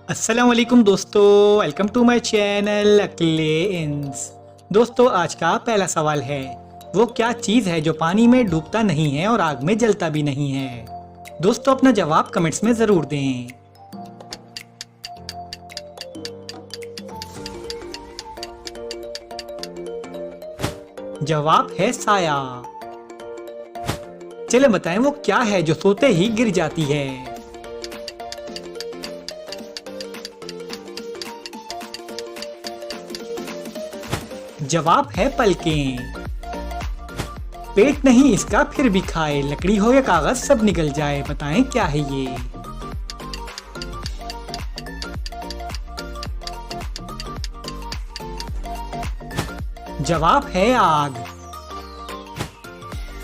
अस्सलाम वालेकुम दोस्तों, वेलकम टू माय चैनल अकेले इंस। दोस्तों, आज का पहला सवाल है, वो क्या चीज़ है जो पानी में डूबता नहीं है और आग में जलता भी नहीं है। दोस्तों, अपना जवाब कमेंट्स में ज़रूर दें। जवाब है साया। चले बताएं वो क्या है जो सोते ही गिर जाती है। जवाब है पलकें। पेट नहीं इसका फिर भी खाए, लकड़ी हो या कागज सब निकल जाए, बताएं क्या है ये। जवाब है आग।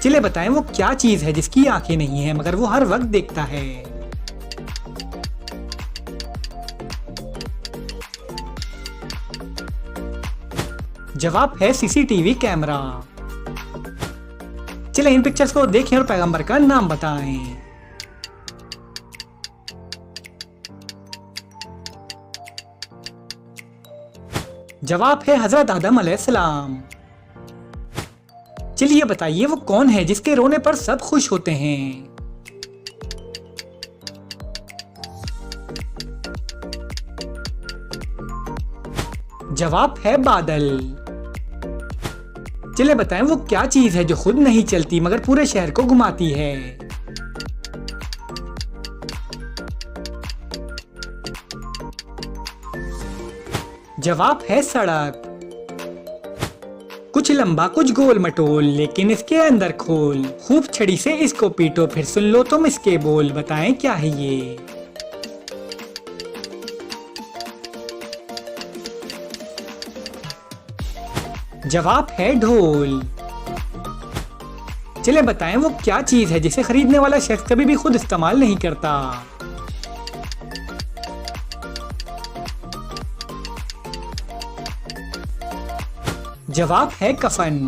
चले बताएं वो क्या चीज है जिसकी आंखें नहीं है मगर वो हर वक्त देखता है। जवाब है सीसीटीवी कैमरा। चले इन पिक्चर्स को देखें और पैगंबर का नाम बताएं। जवाब है हजरत आदम अलैहिस्सलाम। चलिए बताइए वो कौन है जिसके रोने पर सब खुश होते हैं। जवाब है बादल। चले बताएं वो क्या चीज है जो खुद नहीं चलती मगर पूरे शहर को घुमाती है। जवाब है सड़क। कुछ लंबा कुछ गोल मटोल लेकिन इसके अंदर खोल, खूब छड़ी से इसको पीटो फिर सुन लो तुम इसके बोल, बताएं क्या है ये। जवाब है ढोल। चले बताएं वो क्या चीज है जिसे खरीदने वाला शख्स कभी भी खुद इस्तेमाल नहीं करता। जवाब है कफन।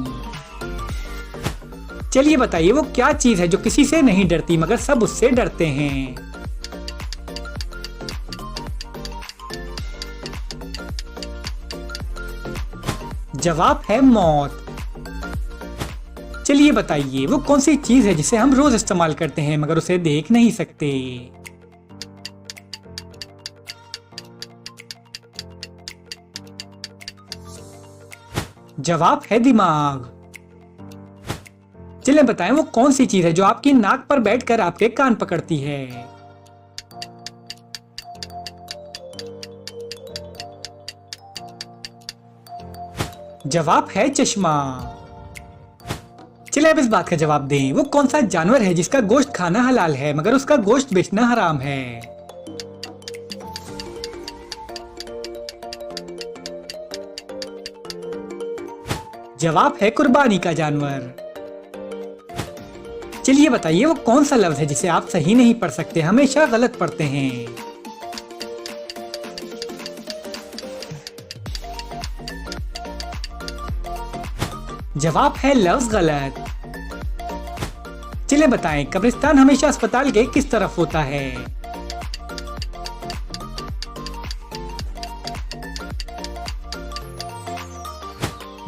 चलिए बताइए वो क्या चीज है जो किसी से नहीं डरती मगर सब उससे डरते हैं। जवाब है मौत। चलिए बताइए वो कौन सी चीज है जिसे हम रोज इस्तेमाल करते हैं मगर उसे देख नहीं सकते। जवाब है दिमाग। चलिए बताएं वो कौन सी चीज है जो आपकी नाक पर बैठकर आपके कान पकड़ती है। जवाब है चश्मा। चलिए अब इस बात का जवाब दें, वो कौन सा जानवर है जिसका गोश्त खाना हलाल है मगर उसका गोश्त बेचना हराम है। जवाब है कुर्बानी का जानवर। चलिए बताइए वो कौन सा लफ्ज है जिसे आप सही नहीं पढ़ सकते, हमेशा गलत पढ़ते हैं। जवाब है लफ्ज गलत। चलिए बताएं कब्रिस्तान हमेशा अस्पताल के किस तरफ होता है।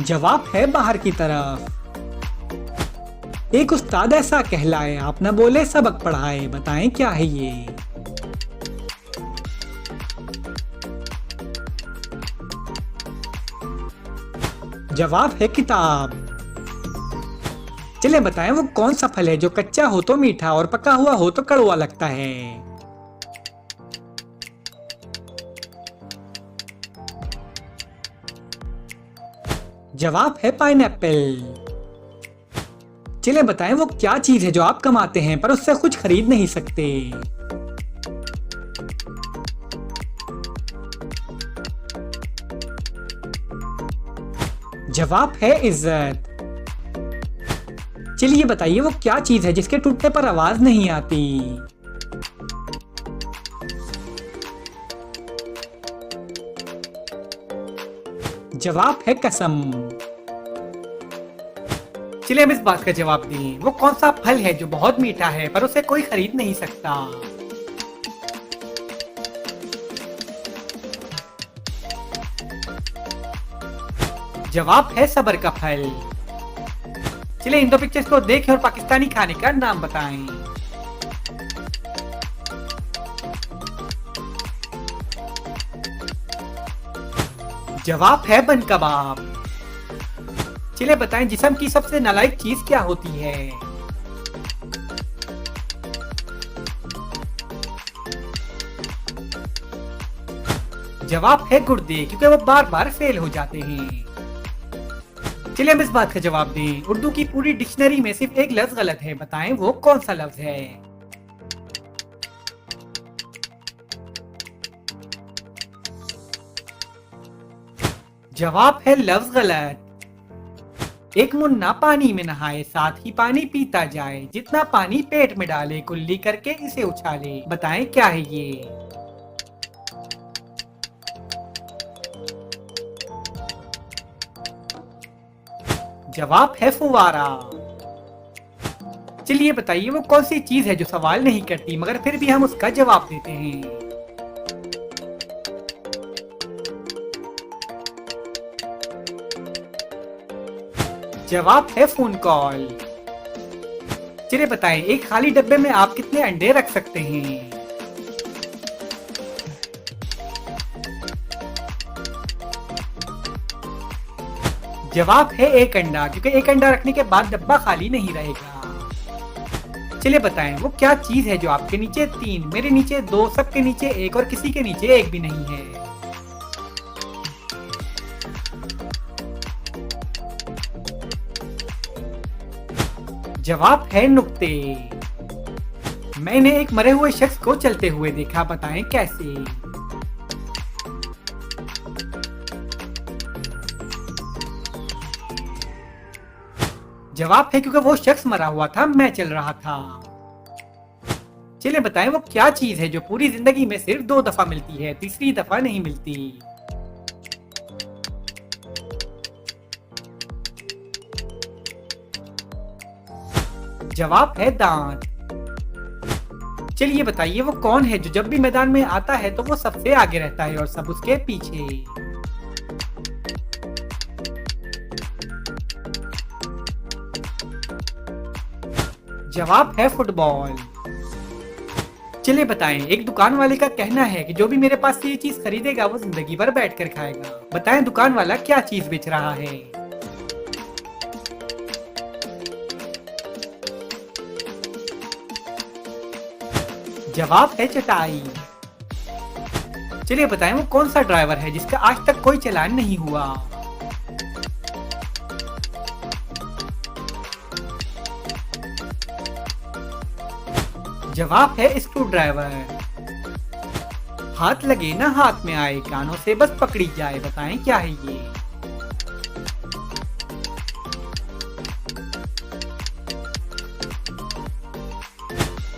जवाब है बाहर की तरफ। एक उस्ताद ऐसा कहलाए आप न बोले सबक पढ़ाए, बताएं क्या है ये। जवाब है किताब। चलिए बताएं वो कौन सा फल है जो कच्चा हो तो मीठा और पका हुआ हो तो कड़वा लगता है। जवाब है पाइनएप्पल। चलिए बताएं वो क्या चीज है जो आप कमाते हैं पर उससे कुछ खरीद नहीं सकते। जवाब है इज्जत। चलिए बताइए वो क्या चीज है जिसके टूटने पर आवाज नहीं आती। जवाब है कसम। चलिए अब इस बात का जवाब दें, वो कौन सा फल है जो बहुत मीठा है पर उसे कोई खरीद नहीं सकता। जवाब है सबर का फल। चलिए इन दो पिक्चर्स को देखें और पाकिस्तानी खाने का नाम बताएं। जवाब है बन कबाब। चलिए बताएं जिस्म की सबसे नालायक चीज क्या होती है। जवाब है गुर्दे, क्योंकि वो बार बार फेल हो जाते हैं। चलिए हम इस बात का जवाब दें। उर्दू की पूरी डिक्शनरी में सिर्फ एक लफ्ज गलत है, बताएं वो कौन सा लफ्ज है। जवाब है लफ्ज गलत। एक मुन्ना पानी में नहाए, साथ ही पानी पीता जाए, जितना पानी पेट में डाले कुल्ली करके इसे उछाले, बताएं क्या है ये। जवाब है फुवारा। चलिए बताइए वो कौन सी चीज है जो सवाल नहीं करती मगर फिर भी हम उसका जवाब देते हैं। जवाब है फोन कॉल। चलिए बताएं एक खाली डब्बे में आप कितने अंडे रख सकते हैं। जवाब है एक अंडा, क्योंकि एक अंडा रखने के बाद डब्बा खाली नहीं रहेगा। चलिए बताएं वो क्या चीज है जो आपके नीचे 3, मेरे नीचे 2, सबके नीचे 1 और किसी के नीचे 1 भी नहीं है। जवाब है नुक्ते। मैंने एक मरे हुए शख्स को चलते हुए देखा, बताएं कैसे। जवाब है क्योंकि वो शख्स मरा हुआ था, मैं चल रहा था। चलिए बताएं वो क्या चीज है जो पूरी जिंदगी में सिर्फ 2 दफा मिलती है, तीसरी दफा नहीं मिलती। जवाब है दांत। चलिए बताइए वो कौन है जो जब भी मैदान में आता है तो वो सबसे आगे रहता है और सब उसके पीछे। जवाब है फुटबॉल। चलिए बताएं एक दुकान वाले का कहना है कि जो भी मेरे पास से ये चीज खरीदेगा वो जिंदगी भर बैठकर खाएगा, बताएं दुकान वाला क्या चीज बेच रहा है। जवाब है चटाई। चलिए बताएं वो कौन सा ड्राइवर है जिसका आज तक कोई चालान नहीं हुआ। जवाब है स्क्रू ड्राइवर। हाथ लगे ना हाथ में आए, कानों से बस पकड़ी जाए, बताएं क्या है ये।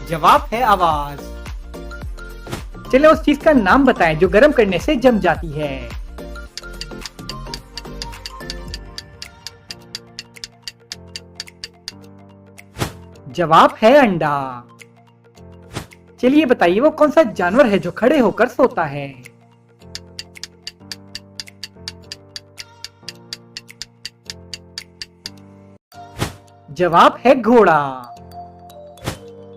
जवाब है आवाज। चलिए उस चीज का नाम बताएं जो गर्म करने से जम जाती है। जवाब है अंडा। चलिए बताइए वो कौन सा जानवर है जो खड़े होकर सोता है। जवाब है घोड़ा।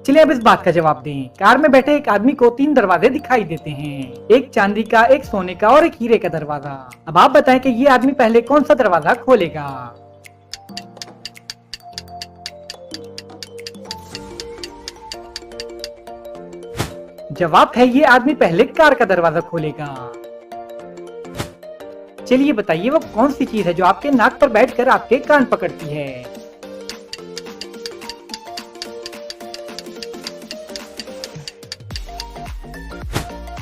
चलिए अब इस बात का जवाब दें। कार में बैठे एक आदमी को 3 दरवाजे दिखाई देते हैं, एक चांदी का, एक सोने का और एक हीरे का दरवाजा। अब आप बताएं कि ये आदमी पहले कौन सा दरवाजा खोलेगा। जवाब है ये आदमी पहले कार का दरवाजा खोलेगा। चलिए बताइए वो कौन सी चीज है जो आपके नाक पर बैठकर आपके कान पकड़ती है।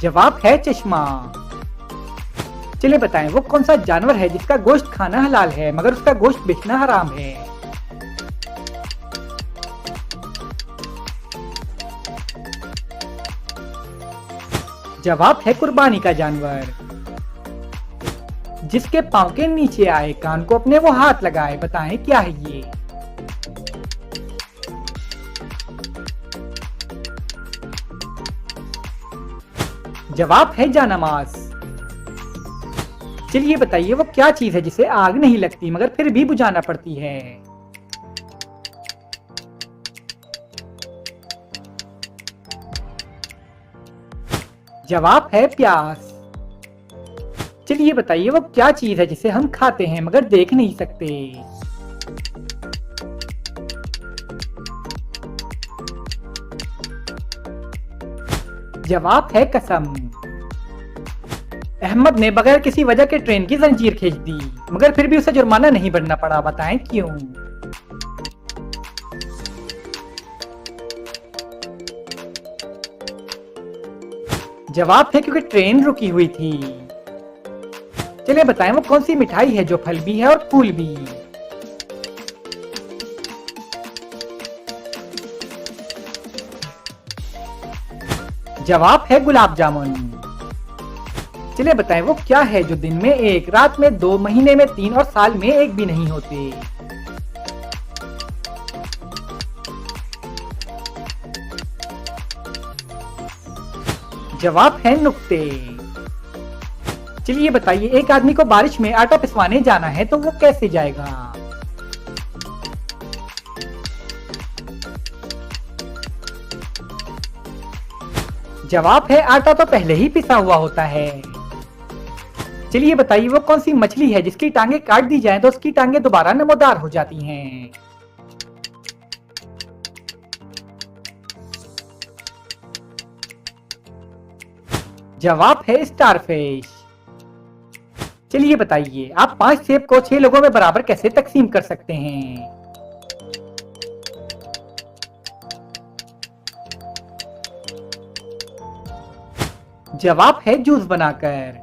जवाब है चश्मा। चलिए बताएं वो कौन सा जानवर है जिसका गोश्त खाना हलाल है मगर उसका गोश्त बेचना हराम है। जवाब है कुर्बानी का जानवर। जिसके पांव के नीचे आए, कान को अपने वो हाथ लगाए, बताएं क्या है ये। जवाब है जानमाज। चलिए बताइए वो क्या चीज है जिसे आग नहीं लगती मगर फिर भी बुझाना पड़ती है। जवाब है प्यास। चलिए बताइए वो क्या चीज है जिसे हम खाते हैं मगर देख नहीं सकते। जवाब है कसम। अहमद ने बगैर किसी वजह के ट्रेन की जंजीर खींच दी मगर फिर भी उसे जुर्माना नहीं भरना पड़ा, बताएं क्यों। जवाब है क्योंकि ट्रेन रुकी हुई थी। चलिए बताएं वो कौन सी मिठाई है जो फल भी है और फूल भी। जवाब है गुलाब जामुन। चलिए बताएं वो क्या है जो दिन में एक, रात में दो, महीने में तीन और साल में एक भी नहीं होते। जवाब है नुक्ते। चलिए बताइए एक आदमी को बारिश में आटा पिसवाने जाना है तो वो कैसे जाएगा। जवाब है आटा तो पहले ही पिसा हुआ होता है। चलिए बताइए वो कौन सी मछली है जिसकी टांगे काट दी जाए तो उसकी टांगे दोबारा नमोदार हो जाती हैं। जवाब है स्टारफिश। चलिए बताइए आप 5 सेब को 6 लोगों में बराबर कैसे तकसीम कर सकते हैं। जवाब है जूस बनाकर।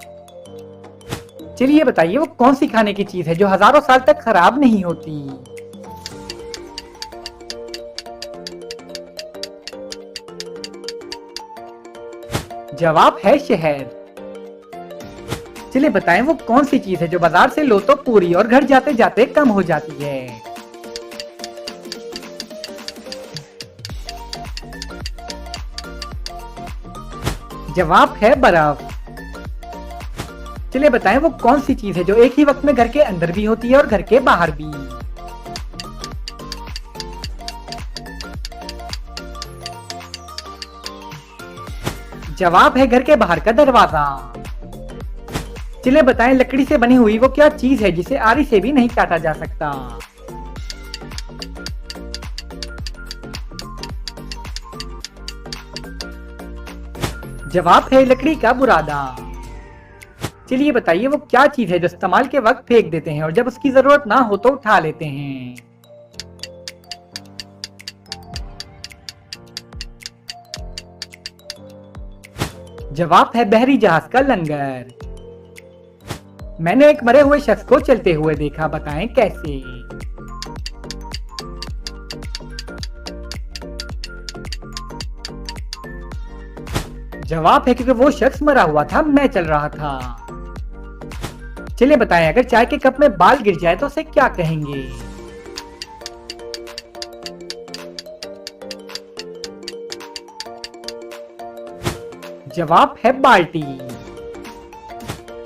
चलिए बताइए वो कौन सी खाने की चीज है जो हजारों साल तक खराब नहीं होती। जवाब है शहद। चलिए बताएं वो कौन सी चीज है जो बाजार से लो तो पूरी और घर जाते जाते कम हो जाती है। जवाब है बर्फ। चलिए बताएं वो कौन सी चीज है जो एक ही वक्त में घर के अंदर भी होती है और घर के बाहर भी। जवाब है घर के बाहर का दरवाजा। चलिए बताएं लकड़ी से बनी हुई वो क्या चीज है जिसे आरी से भी नहीं काटा जा सकता। जवाब है लकड़ी का बुरादा। चलिए बताइए वो क्या चीज है जो इस्तेमाल के वक्त फेंक देते हैं और जब उसकी जरूरत ना हो तो उठा लेते हैं। जवाब है बहरी जहाज का लंगर। मैंने एक मरे हुए शख्स को चलते हुए देखा, बताएं कैसे। जवाब है क्योंकि वो शख्स मरा हुआ था, मैं चल रहा था। चलिए बताएं अगर चाय के कप में बाल गिर जाए तो उसे क्या कहेंगे। जवाब है बाल्टी।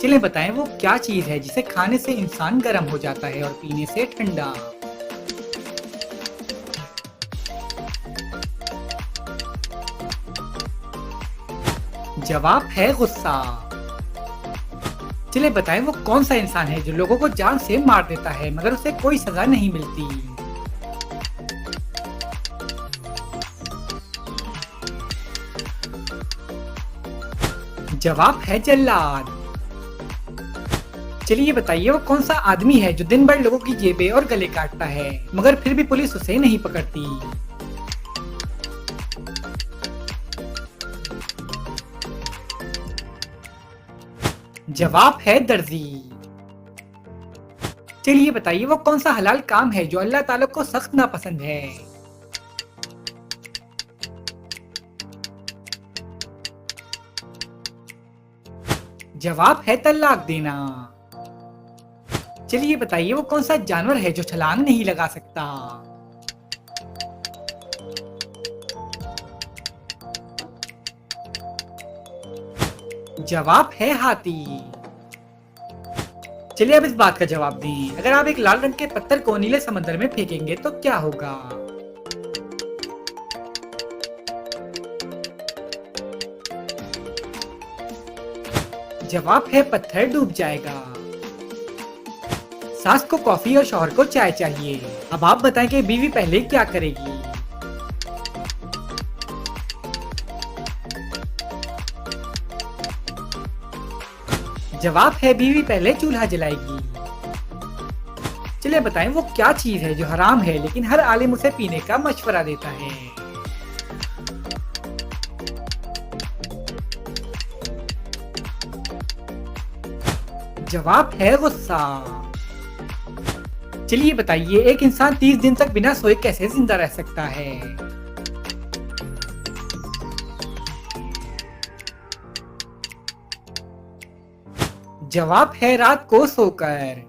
चलिए बताएं वो क्या चीज है जिसे खाने से इंसान गर्म हो जाता है और पीने से ठंडा। जवाब है गुस्सा। चलिए बताएं वो कौन सा इंसान है जो लोगों को जान से मार देता है मगर उसे कोई सजा नहीं मिलती। जवाब है जल्लाद। चलिए बताइए वो कौन सा आदमी है जो दिन भर लोगों की जेबें और गले काटता है मगर फिर भी पुलिस उसे नहीं पकड़ती। जवाब है दर्जी। चलिए बताइए वो कौन सा हलाल काम है जो अल्लाह ताला को सख्त नापसंद है। जवाब है तलाक देना। चलिए बताइए वो कौन सा जानवर है जो छलांग नहीं लगा सकता। जवाब है हाथी। चलिए अब इस बात का जवाब दें। अगर आप एक लाल रंग के पत्थर को नीले समंदर में फेंकेंगे तो क्या होगा? जवाब है पत्थर डूब जाएगा। सास को कॉफी और शौहर को चाय चाहिए। अब आप बताएं कि बीवी पहले क्या करेगी? जवाब है बीवी पहले चूल्हा जलाएगी। चलिए बताएं वो क्या चीज है जो हराम है लेकिन हर आलिम उसे पीने का मशवरा देता है? जवाब है गुस्सा। चलिए बताइए एक इंसान 30 दिन तक बिना सोए कैसे जिंदा रह सकता है? जवाब है रात को सोकर।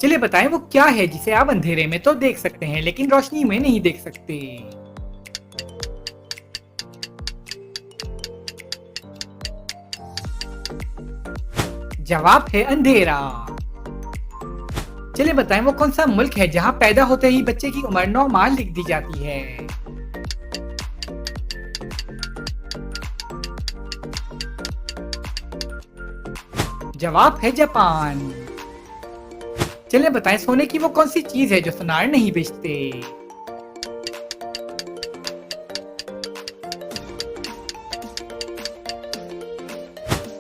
चलिए बताएं वो क्या है जिसे आप अंधेरे में तो देख सकते हैं लेकिन रोशनी में नहीं देख सकते? जवाब है अंधेरा। चलिए बताएं वो कौन सा मुल्क है जहां पैदा होते ही बच्चे की उम्र 9 माह लिख दी जाती है? जवाब है जापान। चलिए बताएं सोने की वो कौन सी चीज है जो सुनार नहीं बेचते?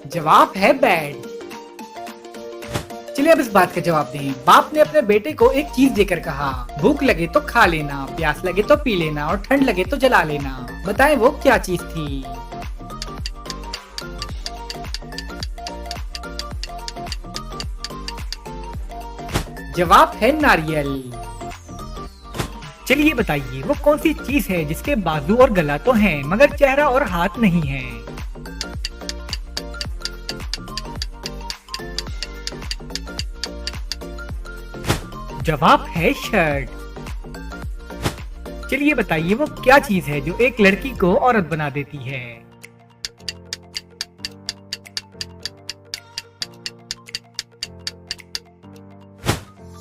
जवाब है बेड। चलिए अब इस बात का जवाब दें। बाप ने अपने बेटे को एक चीज देकर कहा, भूख लगे तो खा लेना, प्यास लगे तो पी लेना और ठंड लगे तो जला लेना। बताएं वो क्या चीज थी? जवाब है नारियल। चलिए बताइए वो कौन सी चीज है जिसके बाजू और गला तो हैं मगर चेहरा और हाथ नहीं है? जवाब है शर्ट। चलिए बताइए वो क्या चीज है जो एक लड़की को औरत बना देती है?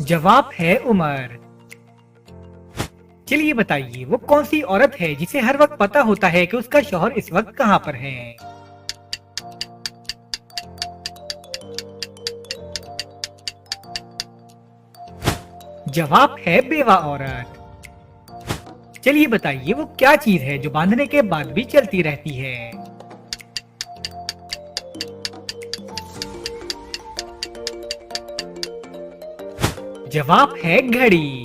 जवाब है उम्र। चलिए बताइए वो कौन सी औरत है जिसे हर वक्त पता होता है कि उसका शौहर इस वक्त कहां पर है? जवाब है बेवा औरत। चलिए बताइए वो क्या चीज है जो बांधने के बाद भी चलती रहती है? जवाब है घड़ी।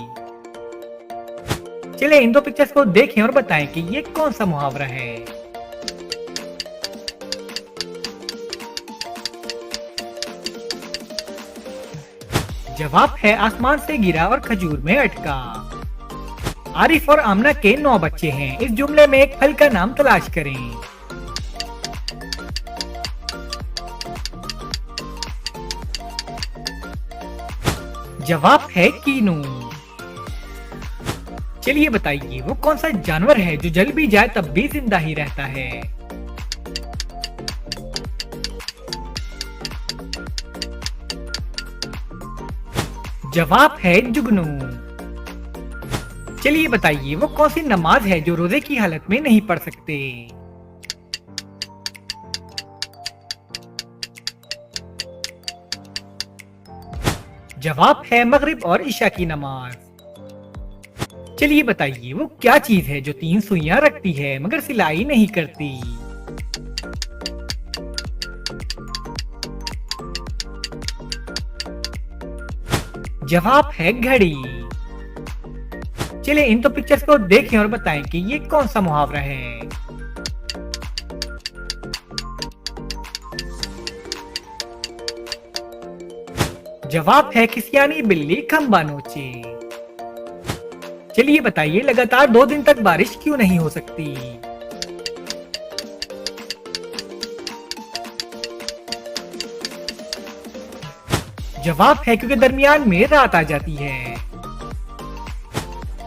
चलिए इन दो पिक्चर्स को देखें और बताएं कि ये कौन सा मुहावरा है? जवाब है आसमान से गिरा और खजूर में अटका। आरिफ और आमना के 9 बच्चे हैं। इस जुमले में एक फल का नाम तलाश करें। जवाब है कीनू। चलिए बताइए वो कौन सा जानवर है जो जल भी जाए तब भी जिंदा ही रहता है? जवाब है जुगनू। चलिए बताइए वो कौन सी नमाज है जो रोजे की हालत में नहीं पढ़ सकते? जवाब है मगरिब और इशा की नमाज। चलिए बताइए वो क्या चीज है जो 3 सुइयां रखती है मगर सिलाई नहीं करती? जवाब है घड़ी। चलिए इन तो पिक्चर्स को देखें और बताएं कि ये कौन सा मुहावरा है? जवाब है खिसियानी बिल्ली खंबा नोचे। चलिए बताइए लगातार 2 दिन तक बारिश क्यों नहीं हो सकती? जवाब है क्योंकि दरमियान में रात आ जाती है।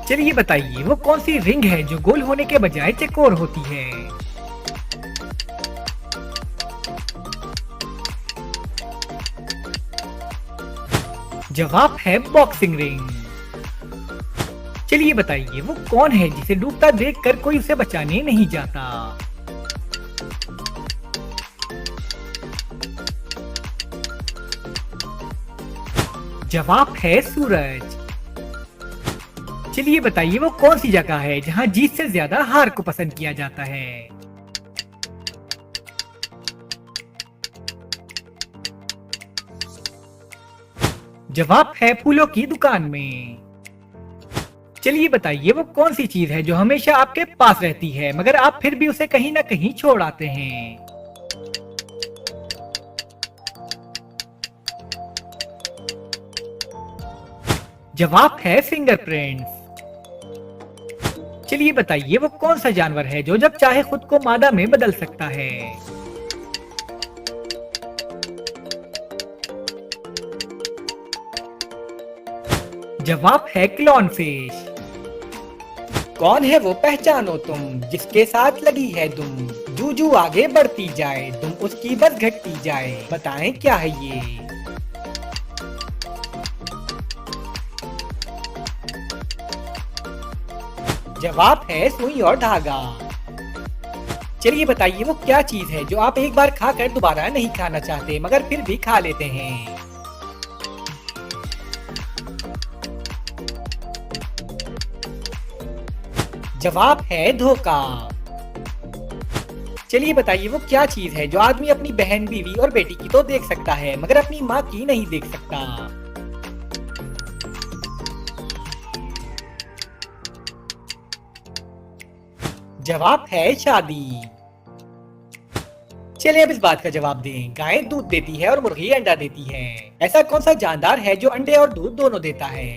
चलिए बताइए वो कौन सी रिंग है जो गोल होने के बजाय चौकोर होती है? जवाब है बॉक्सिंग रिंग। चलिए बताइए वो कौन है जिसे डूबता देखकर कोई उसे बचाने नहीं जाता। जवाब है सूरज। चलिए बताइए वो कौन सी जगह है जहां जीत से ज्यादा हार को पसंद किया जाता है। जवाब है फूलों की दुकान में। चलिए बताइए वो कौन सी चीज है जो हमेशा आपके पास रहती है मगर आप फिर भी उसे कहीं ना कहीं छोड़ आते हैं। जवाब है फिंगरप्रिंट्स। चलिए बताइए वो कौन सा जानवर है जो जब चाहे खुद को मादा में बदल सकता है। जवाब है क्लोन फिश। कौन है वो पहचानो तुम जिसके साथ लगी है दुम, जू आगे बढ़ती जाए तुम उसकी बस घटती जाए, बताएं क्या है ये। जवाब है सुई और धागा। चलिए बताइए वो क्या चीज है जो आप एक बार खाकर दोबारा नहीं खाना चाहते मगर फिर भी खा लेते हैं। जवाब है धोखा। चलिए बताइए वो क्या चीज है जो आदमी अपनी बहन, बीवी और बेटी की तो देख सकता है मगर अपनी माँ की नहीं देख सकता। जवाब है शादी। चलिए अब इस बात का जवाब दें। गाय दूध देती है और मुर्गी अंडा देती है। ऐसा कौन सा जानदार है जो अंडे और दूध दोनों देता है।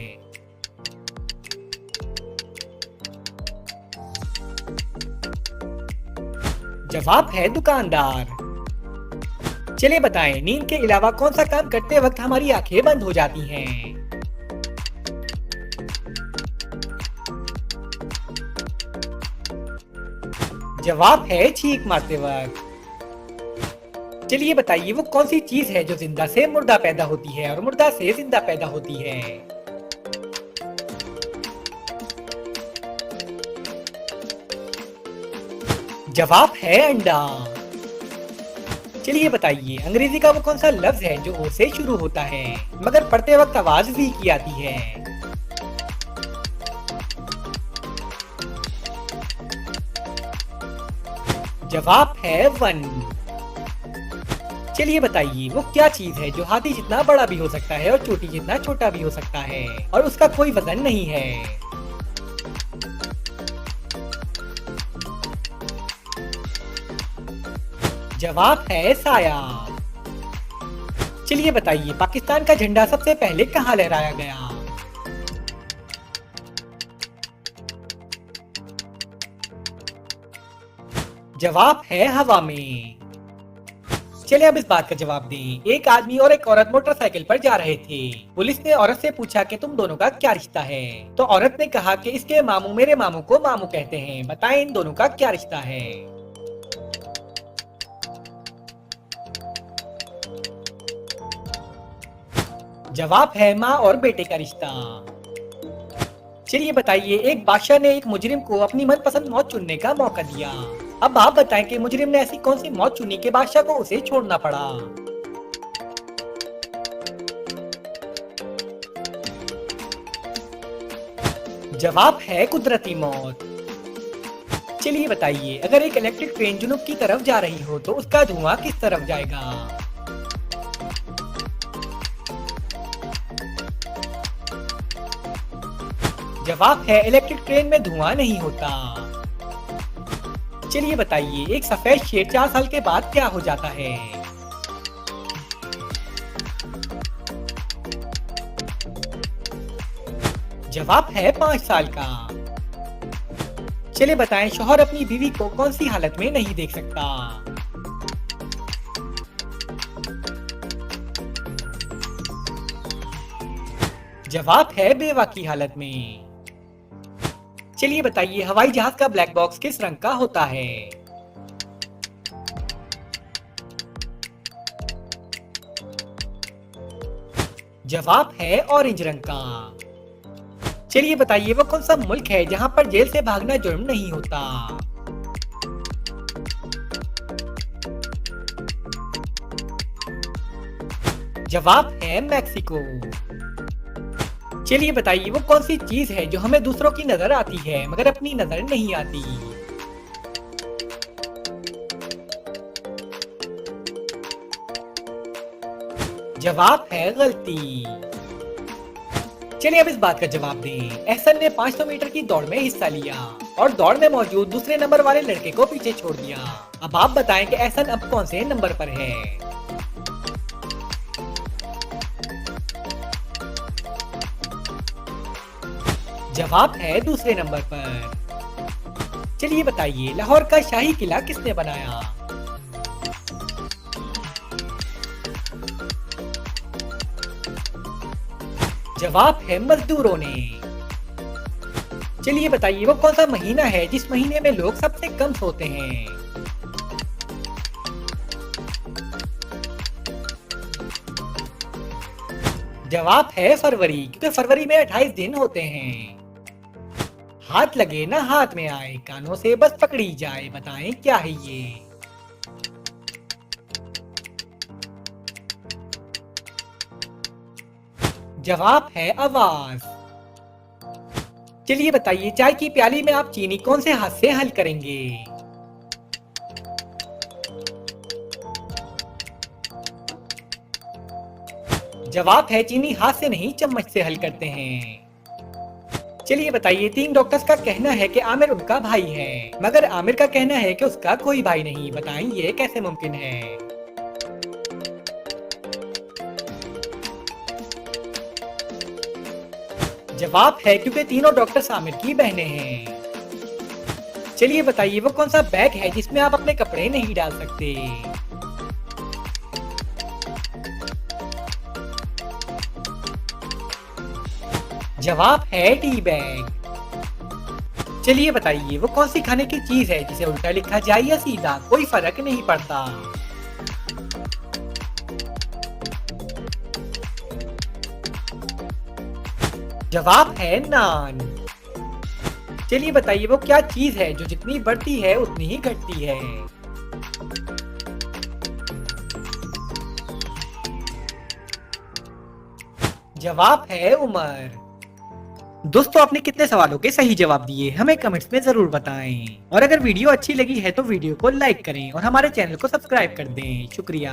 जवाब है दुकानदार। चलिए बताएं नींद के अलावा कौन सा काम करते वक्त हमारी आंखें बंद हो जाती हैं। जवाब है छींक मारते वक्त। चलिए बताइए वो कौन सी चीज है जो जिंदा से मुर्दा पैदा होती है और मुर्दा से जिंदा पैदा होती है। जवाब है अंडा। चलिए बताइए अंग्रेजी का वो कौन सा लफ्ज है जो ओ से शुरू होता है मगर पढ़ते वक्त आवाज वी की आती है। जवाब है वन। चलिए बताइए वो क्या चीज है जो हाथी जितना बड़ा भी हो सकता है और चोटी जितना छोटा भी हो सकता है और उसका कोई वजन नहीं है। जवाब है साया। चलिए बताइए पाकिस्तान का झंडा सबसे पहले कहाँ लहराया गया। जवाब है हवा में। चलिए अब इस बात का जवाब दें। एक आदमी और एक औरत मोटरसाइकिल पर जा रहे थे। पुलिस ने औरत से पूछा कि तुम दोनों का क्या रिश्ता है, तो औरत ने कहा कि इसके मामू मेरे मामू को मामू कहते हैं, बताएं इन दोनों का क्या रिश्ता है। जवाब है माँ और बेटे का रिश्ता। चलिए बताइए एक बादशाह ने एक मुजरिम को अपनी मनपसंद मौत चुनने का मौका दिया। अब आप बताएं कि मुजरिम ने ऐसी कौन सी मौत चुनी कि बादशाह को उसे छोड़ना पड़ा। जवाब है कुदरती मौत। चलिए बताइए अगर एक इलेक्ट्रिक ट्रेन जुनूब की तरफ जा रही हो तो उसका धुआं किस तरफ जाएगा। जवाब है इलेक्ट्रिक ट्रेन में धुआं नहीं होता। चलिए बताइए एक सफेद शेर 4 साल के बाद क्या हो जाता है। जवाब है 5 साल का। चलिए बताएं शौहर अपनी बीवी को कौन सी हालत में नहीं देख सकता। जवाब है बेवा की हालत में। चलिए बताइए हवाई जहाज का ब्लैक बॉक्स किस रंग का होता है। जवाब है ऑरेंज रंग का। चलिए बताइए वो कौन सा मुल्क है जहां पर जेल से भागना जुर्म नहीं होता। जवाब है मैक्सिको। चलिए बताइए वो कौन सी चीज है जो हमें दूसरों की नजर आती है मगर अपनी नजर नहीं आती। जवाब है गलती। चलिए अब इस बात का जवाब दें। एहसन ने 500 मीटर की दौड़ में हिस्सा लिया और दौड़ में मौजूद दूसरे नंबर वाले लड़के को पीछे छोड़ दिया। अब आप बताएं कि एहसन अब कौन से नंबर पर है। जवाब है दूसरे नंबर पर। चलिए बताइए लाहौर का शाही किला किसने बनाया। जवाब है मजदूरों ने। चलिए बताइए वो कौन सा महीना है जिस महीने में लोग सबसे कम सोते हैं। जवाब है फरवरी, क्योंकि फरवरी में 28 दिन होते हैं। हाथ लगे ना हाथ में आए, कानों से बस पकड़ी जाए, बताएं क्या है ये। जवाब है आवाज। चलिए बताइए चाय की प्याली में आप चीनी कौन से हाथ से हल करेंगे। जवाब है चीनी हाथ से नहीं चम्मच से हल करते हैं। चलिए बताइए 3 डॉक्टर्स का कहना है कि आमिर उनका भाई है मगर आमिर का कहना है कि उसका कोई भाई नहीं, बताएं ये कैसे मुमकिन है। जवाब है क्योंकि तीनों डॉक्टर्स आमिर की बहनें हैं। चलिए बताइए वो कौन सा बैग है जिसमें आप अपने कपड़े नहीं डाल सकते। जवाब है टी बैग। चलिए बताइए वो कौन सी खाने की चीज है जिसे उल्टा लिखा जाए या सीधा कोई फर्क नहीं पड़ता। जवाब है नान। चलिए बताइए वो क्या चीज है जो जितनी बढ़ती है उतनी ही घटती है। जवाब है उम्र। दोस्तों आपने कितने सवालों के सही जवाब दिए हमें कमेंट्स में जरूर बताएं और अगर वीडियो अच्छी लगी है तो वीडियो को लाइक करें और हमारे चैनल को सब्सक्राइब कर दें। शुक्रिया।